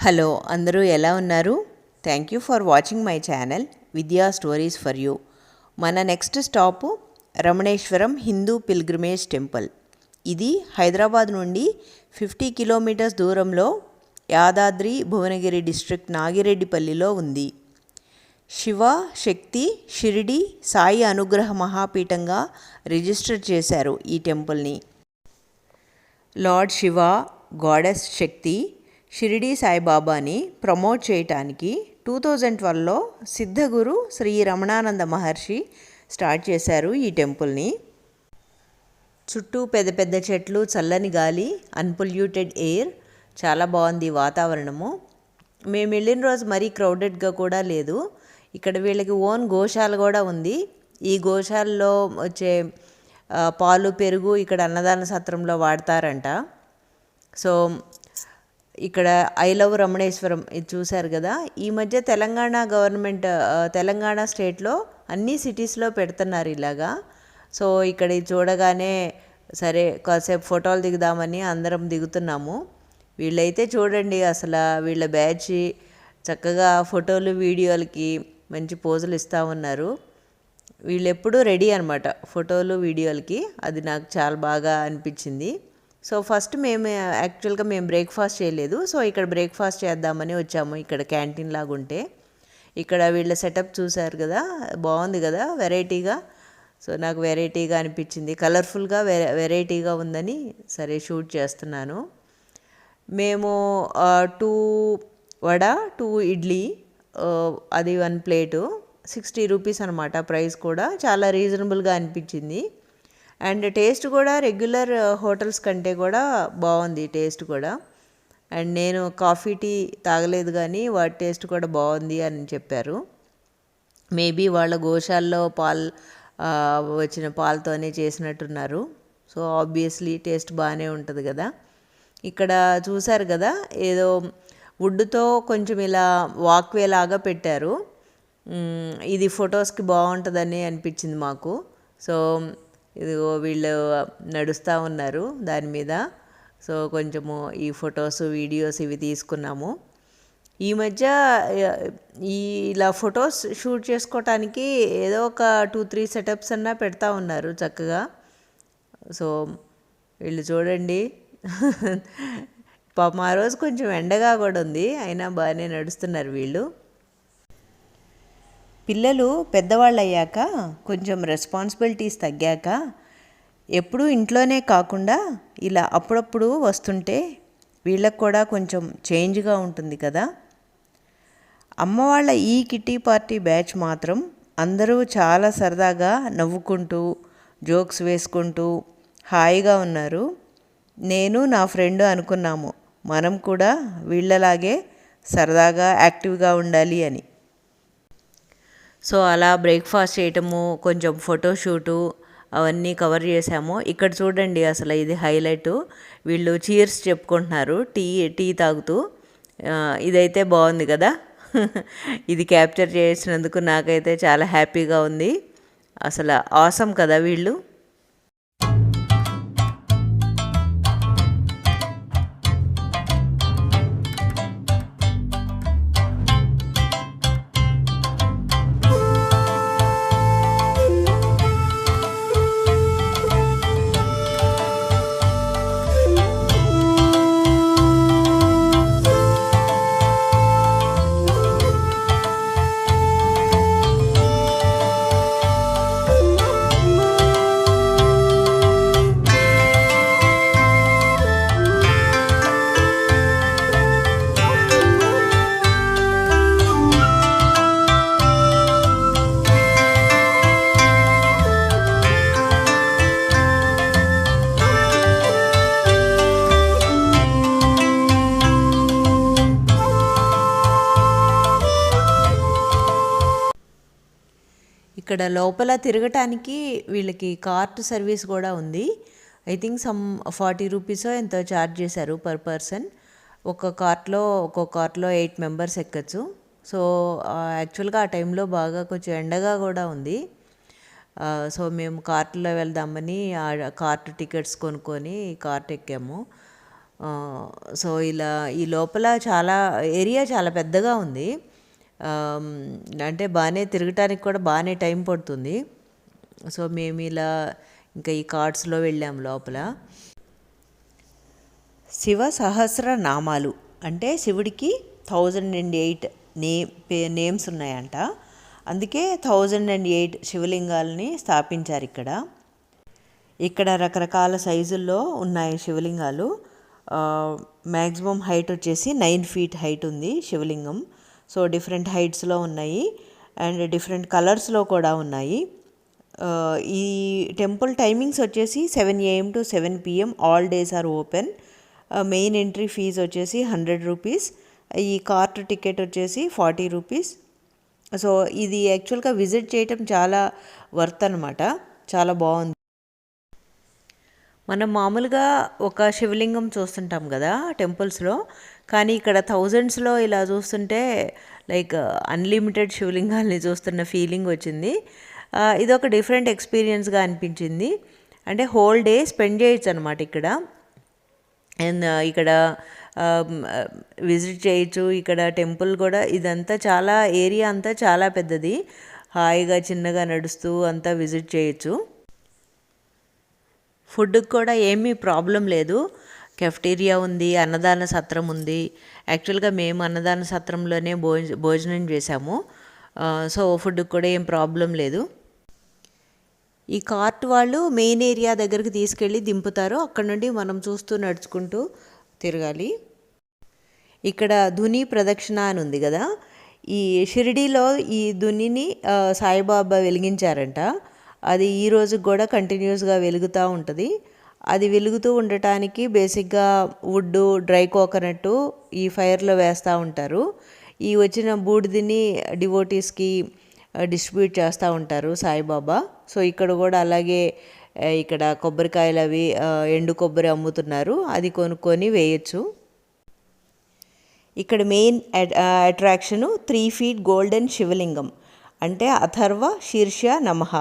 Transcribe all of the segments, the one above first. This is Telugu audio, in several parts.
హలో అందరూ ఎలా ఉన్నారు? Thank you for watching my channel విద్యా స్టోరీస్ ఫర్ యూ. మన next stop Ramaneswaram Hindu pilgrimage temple. ఇది హైదరాబాద్ నుండి 50 కిలోమీటర్స్ దూరంలో యాదాద్రి భువనగిరి డిస్ట్రిక్ట్ నాగిరెడ్డిపల్లిలో ఉంది. శివ శక్తి షిరిడి సాయి అనుగ్రహ మహాపీఠంగా రిజిస్టర్ చేశారు ఈ టెంపుల్ని. లార్డ్ శివ, గాడెస్ శక్తి, షిరిడి సాయిబాబాని ప్రమోట్ చేయటానికి 2012లో సిద్ధగురు శ్రీ రమణానంద మహర్షి స్టార్ట్ చేశారు ఈ టెంపుల్ని. చుట్టూ పెద్ద పెద్ద చెట్లు, చల్లని గాలి, అన్పొల్యూటెడ్ ఎయిర్, చాలా బాగుంది వాతావరణము. మేము వెళ్ళిన రోజు మరీ క్రౌడెడ్గా కూడా లేదు. ఇక్కడ వీళ్ళకి ఓన్ గోశాల కూడా ఉంది. ఈ గోశాలలో వచ్చే పాలు, పెరుగు ఇక్కడ అన్నదాన సత్రంలో వాడతారంట. సో ఇక్కడ ఐ లవ్ రమణేశ్వరం ఇది చూశారు కదా. ఈ మధ్య తెలంగాణ గవర్నమెంట్, తెలంగాణ స్టేట్లో అన్ని సిటీస్లో పెడుతున్నారు ఇలాగా. సో ఇక్కడ చూడగానే సరే కాసేపు ఫోటోలు దిగుదామని అందరం దిగుతున్నాము. వీళ్ళైతే చూడండి అసలు వీళ్ళ బ్యాచ్ చక్కగా ఫోటోలు వీడియోలకి మంచి పోజులు ఇస్తూ ఉన్నారు. వీళ్ళు ఎప్పుడూ రెడీ అనమాట ఫోటోలు వీడియోలకి. అది నాకు చాలా బాగా అనిపించింది. సో ఫస్ట్ యాక్చువల్గా మేము బ్రేక్ఫాస్ట్ చేయలేదు. సో ఇక్కడ బ్రేక్ఫాస్ట్ చేద్దామని వచ్చాము. ఇక్కడ క్యాంటీన్ లాగా ఉంటే ఇక్కడ వీళ్ళ సెటప్ చూశారు కదా, బాగుంది కదా వెరైటీగా. సో నాకు వెరైటీగా అనిపించింది, కలర్ఫుల్గా వెరైటీగా ఉందని సరే షూట్ చేస్తున్నాను. మేము 2 వడ, 2 ఇడ్లీ, అది 1 ప్లేటు 60 రూపీస్ అనమాట. ప్రైస్ కూడా చాలా రీజనబుల్గా అనిపించింది. అండ్ టేస్ట్ కూడా రెగ్యులర్ హోటల్స్ కంటే కూడా బాగుంది టేస్ట్ కూడా. అండ్ నేను కాఫీ, టీ తాగలేదు కానీ వాటి టేస్ట్ కూడా బాగుంది అని చెప్పారు. మేబీ వాళ్ళ గోశాలలో వచ్చిన పాలతోనే చేసినట్టున్నారు. సో ఆబ్వియస్లీ టేస్ట్ బాగానే ఉంటుంది కదా. ఇక్కడ చూశారు కదా ఏదో వుడ్తో కొంచెం ఇలా వాక్వే లాగా పెట్టారు. ఇది ఫొటోస్కి బాగుంటుందని అనిపించింది మాకు. సో ఇదిగో వీళ్ళు నడుస్తూ ఉన్నారు దాని మీద. సో కొంచెము ఈ ఫొటోస్, వీడియోస్ ఇవి తీసుకున్నాము. ఈ మధ్య ఇలా ఫొటోస్ షూట్ చేసుకోవటానికి ఏదో ఒక 2-3 సెటప్స్ అన్నా పెడతా ఉన్నారు చక్కగా. సో వీళ్ళు చూడండి పాపం ఆ రోజు కొంచెం ఎండగా కూడా ఉంది, అయినా బాగానే నడుస్తున్నారు వీళ్ళు. పిల్లలు పెద్దవాళ్ళు అయ్యాక కొంచెం రెస్పాన్సిబిలిటీస్ తగ్గాక ఎప్పుడూ ఇంట్లోనే కాకుండా ఇలా అప్పుడప్పుడు వస్తుంటే వీళ్ళకు కూడా కొంచెం చేంజ్గా ఉంటుంది కదా. అమ్మ వాళ్ళ ఈ కిట్టి పార్టీ బ్యాచ్ మాత్రం అందరూ చాలా సరదాగా నవ్వుకుంటూ జోక్స్ వేసుకుంటూ హాయిగా ఉన్నారు. నేను నా ఫ్రెండ్ అనుకున్నాము మనం కూడా వీళ్ళలాగే సరదాగా యాక్టివ్గా ఉండాలి అని. సో అలా బ్రేక్ఫాస్ట్ చేయటము, కొంచెం ఫోటోషూటు అవన్నీ కవర్ చేసాము. ఇక్కడ చూడండి అసలు ఇది హైలైట్. వీళ్ళు చీర్స్ చెప్పుకుంటున్నారు టీ తాగుతూ. ఇదైతే బాగుంది కదా. ఇది క్యాప్చర్ చేసినందుకు నాకైతే చాలా హ్యాపీగా ఉంది. అసలు ఆసమ్ కదా వీళ్ళు. ఇక్కడ లోపల తిరగటానికి వీళ్ళకి కార్ట్ సర్వీస్ కూడా ఉంది. ఐ థింక్ 40 రూపీసో ఎంతో ఛార్జ్ చేశారు పర్ పర్సన్. ఒక్కో కార్ట్లో 8 మెంబర్స్ ఎక్కచ్చు. సో యాక్చువల్గా ఆ టైంలో బాగా కొంచెం ఎండగా కూడా ఉంది. సో మేము కార్ట్లో వెళ్దామని కార్ట్ టికెట్స్ కొనుక్కొని కార్ట్ ఎక్కాము. సో ఇలా ఈ లోపల చాలా ఏరియా చాలా పెద్దగా ఉంది. అంటే బాగానే తిరగటానికి కూడా బాగానే టైం పడుతుంది. సో మేము ఇలా ఇంకా ఈ కార్డ్స్లో వెళ్ళాము లోపల. శివ సహస్ర నామాలు అంటే శివుడికి 1008 నేమ్స్ ఉన్నాయంట. అందుకే 1008 శివలింగాలని స్థాపించారు ఇక్కడ. ఇక్కడ రకరకాల సైజుల్లో ఉన్నాయి శివలింగాలు. మ్యాక్సిమం హైట్ వచ్చేసి 9 feet హైట్ ఉంది శివలింగం. సో డిఫరెంట్ హైట్స్లో ఉన్నాయి అండ్ డిఫరెంట్ కలర్స్లో కూడా ఉన్నాయి. ఈ టెంపుల్ టైమింగ్స్ వచ్చేసి 7 AM to 7 PM all days are open. Main entry fees వచ్చేసి 100 రూపీస్. ఈ కార్ట్ టికెట్ వచ్చేసి 40 రూపీస్. సో ఇది యాక్చువల్గా విజిట్ చేయటం చాలా వర్త్ అనమాట, చాలా బాగుంది. మనం మామూలుగా ఒక శివలింగం చూస్తుంటాం కదా టెంపుల్స్లో, కానీ ఇక్కడ థౌజండ్స్లో ఇలా చూస్తుంటే లైక్ అన్లిమిటెడ్ శివలింగాల్ని చూస్తున్న ఫీలింగ్ వచ్చింది. ఇది ఒక డిఫరెంట్ ఎక్స్పీరియన్స్గా అనిపించింది. అంటే హోల్ డే స్పెండ్ చేయొచ్చు అనమాట ఇక్కడ. అండ్ ఇక్కడ విజిట్ చేయొచ్చు. ఇక్కడ టెంపుల్ కూడా ఇదంతా చాలా ఏరియా అంతా చాలా పెద్దది. హాయిగా చిన్నగా నడుస్తూ అంతా విజిట్ చేయొచ్చు. ఫుడ్కి కూడా ఏమీ ప్రాబ్లం లేదు. కెఫ్టీరియా ఉంది, అన్నదాన సత్రం ఉంది. యాక్చువల్గా మేము అన్నదాన సత్రంలోనే భోజనం చేసాము. సో ఫుడ్కి కూడా ఏం ప్రాబ్లం లేదు. ఈ కార్ట్ వాళ్ళు మెయిన్ ఏరియా దగ్గరికి తీసుకెళ్ళి దింపుతారు. అక్కడ నుండి మనం చూస్తూ నడుచుకుంటూ తిరగాలి. ఇక్కడ ధుని ప్రదక్షిణ అని ఉంది కదా, ఈ షిరిడీలో ఈ ధునిని సాయిబాబా వెలిగించారంట. అది ఈ రోజుకి కూడా కంటిన్యూస్గా వెలుగుతూ ఉంటుంది. అది వెలుగుతూ ఉండటానికి బేసిక్గా వుడ్, డ్రై కోకోనట్ ఈ ఫైర్లో వేస్తూ ఉంటారు. ఈ వచ్చిన బూడిదని డివోటీస్కి డిస్ట్రిబ్యూట్ చేస్తూ ఉంటారు సాయిబాబా. సో ఇక్కడ కూడా అలాగే ఇక్కడ కొబ్బరికాయలు అవి ఎండు కొబ్బరి అమ్ముతున్నారు, అది కొనుక్కొని వేయచ్చు. ఇక్కడ మెయిన్ అట్రాక్షను 3 feet గోల్డెన్ శివలింగం, అంటే అథర్వ శీర్ష నమః.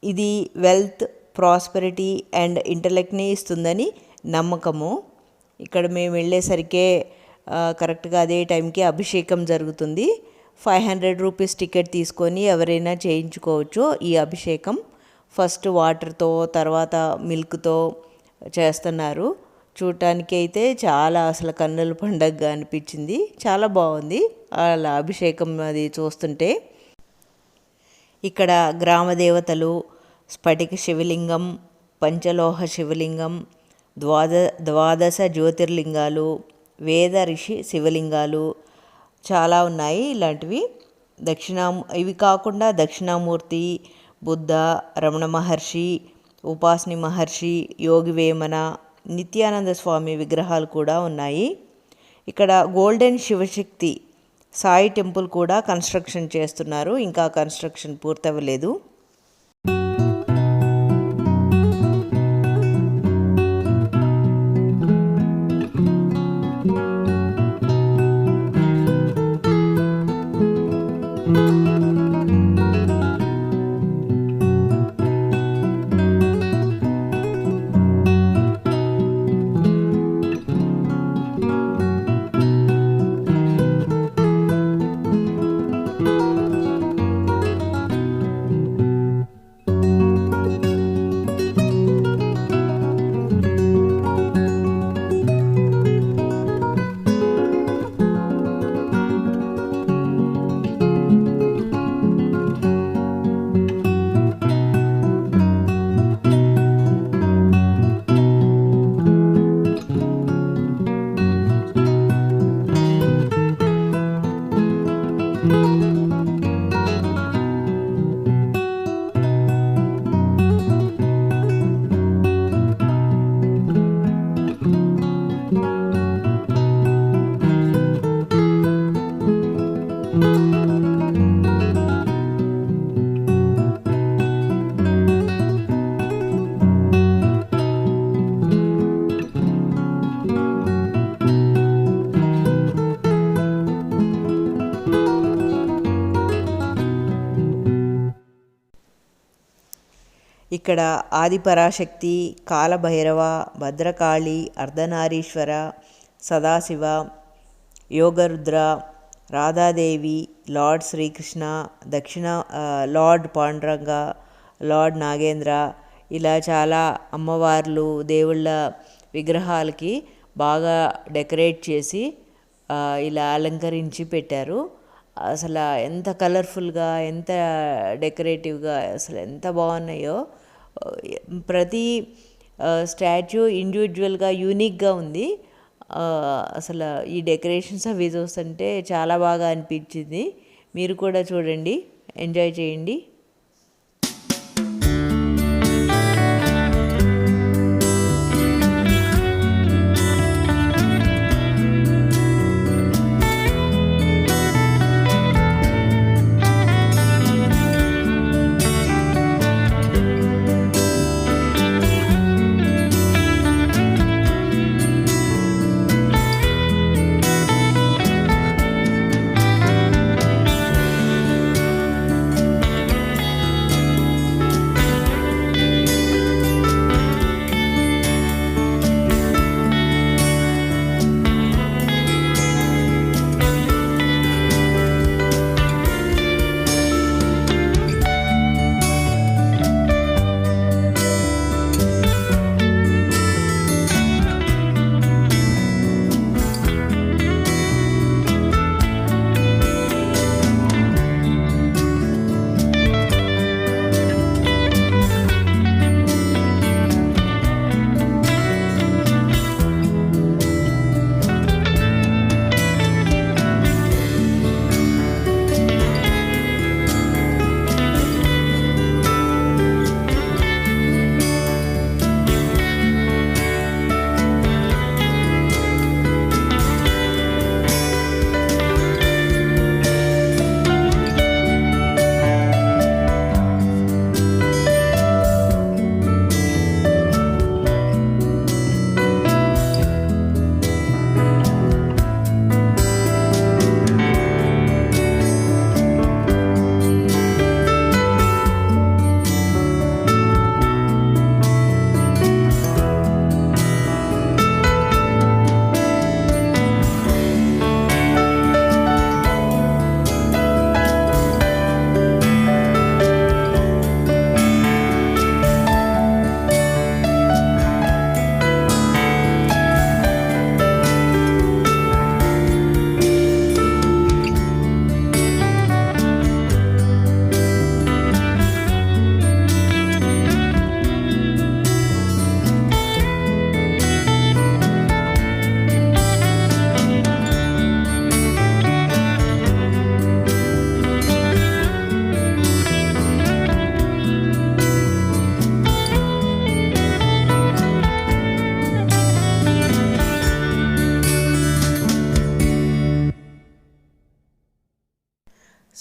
ఇది వెల్త్, ప్రాస్పెరిటీ అండ్ ఇంటలెక్ట్ని ఇస్తుందని నమ్మకము. ఇక్కడ మేము వెళ్ళేసరికే కరెక్ట్గా అదే టైంకి అభిషేకం జరుగుతుంది. 500 రూపీస్ టికెట్ తీసుకొని ఎవరైనా చేయించుకోవచ్చు ఈ అభిషేకం. ఫస్ట్ వాటర్తో, తర్వాత మిల్క్తో చేస్తున్నారు. చూడటానికి అయితే చాలా అసలు కన్నుల పండగగా అనిపించింది. చాలా బాగుంది అలా అభిషేకం అది చూస్తుంటే. ఇక్కడ గ్రామ దేవతలు, స్ఫటిక శివలింగం, పంచలోహ శివలింగం, ద్వాదశ జ్యోతిర్లింగాలు, వేద ఋషి శివలింగాలు చాలా ఉన్నాయి ఇలాంటివి. ఇవి కాకుండా దక్షిణామూర్తి, బుద్ధ, రమణ మహర్షి, ఉపాసని మహర్షి, యోగి వేమన, నిత్యానంద స్వామి విగ్రహాలు కూడా ఉన్నాయి. ఇక్కడ గోల్డెన్ శివశక్తి సాయి టెంపుల్ కూడా కన్స్ట్రక్షన్ చేస్తున్నారు. ఇంకా కన్స్ట్రక్షన్ పూర్తవ్వలేదు. ఇక్కడ Adiparashakti, Kalabhairava, Bhadrakali, Ardhanarishvara, Sadashiva, Yogarudra, Radhadevi, lord Srikrishna, lord Panduranga, lord Nagendra, ఇలా చాలా అమ్మవార్లు దేవుళ్ళ విగ్రహాలకి బాగా డెకరేట్ చేసి ఇలా అలంకరించి పెట్టారు. అసలు ఎంత కలర్ఫుల్గా, ఎంత డెకరేటివ్గా, అసలు ఎంత బాగున్నాయో. ప్రతి స్టాచ్యూ ఇండివిజువల్గా యూనిక్గా ఉంది. అసలు ఈ డెకరేషన్స్ అవి చూస్తుంటే చాలా బాగా అనిపించింది. మీరు కూడా చూడండి, ఎంజాయ్ చేయండి.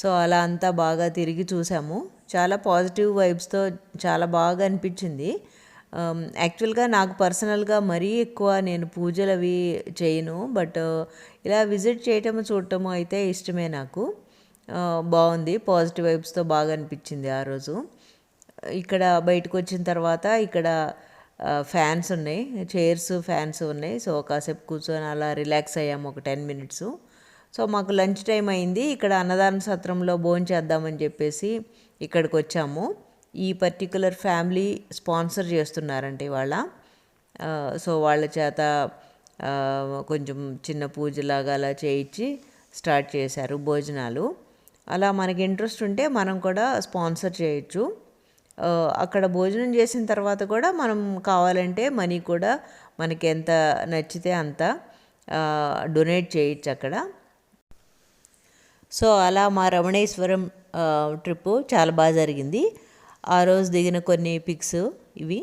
సో అలా అంతా బాగా తిరిగి చూసాము. చాలా పాజిటివ్ వైబ్స్తో చాలా బాగా అనిపించింది. యాక్చువల్గా నాకు పర్సనల్గా మరీ ఎక్కువ నేను పూజలు అవి చేయను, బట్ ఇలా విజిట్ చేయటము చూడటము అయితే ఇష్టమే నాకు. బాగుంది, పాజిటివ్ వైబ్స్తో బాగా అనిపించింది ఆ రోజు. ఇక్కడ బయటకు వచ్చిన తర్వాత ఇక్కడ ఫ్యాన్స్ ఉన్నాయి, చైర్స్ ఫ్యాన్స్ ఉన్నాయి. సో కాసేపు కూర్చొని అలా రిలాక్స్ అయ్యాము ఒక 10 మినిట్స్. సో మాకు లంచ్ టైం అయింది. ఇక్కడ అన్నదాన సత్రంలో భోంచేద్దామని చెప్పేసి ఇక్కడికి వచ్చాము. ఈ పర్టికులర్ ఫ్యామిలీ స్పాన్సర్ చేస్తున్నారంటే ఇవాళ. సో వాళ్ళ చేత కొంచెం చిన్న పూజలాగా అలా చేయించి స్టార్ట్ చేశారు భోజనాలు. అలా మనకి ఇంట్రెస్ట్ ఉంటే మనం కూడా స్పాన్సర్ చేయొచ్చు. అక్కడ భోజనం చేసిన తర్వాత కూడా మనం కావాలంటే మనీ కూడా మనకి ఎంత నచ్చితే అంత డొనేట్ చేయొచ్చు అక్కడ. సో అలా మా రమణేశ్వరం ట్రిప్పు చాలా బాగా జరిగింది. ఆ రోజు దిగిన కొన్ని పిక్స్ ఇవి.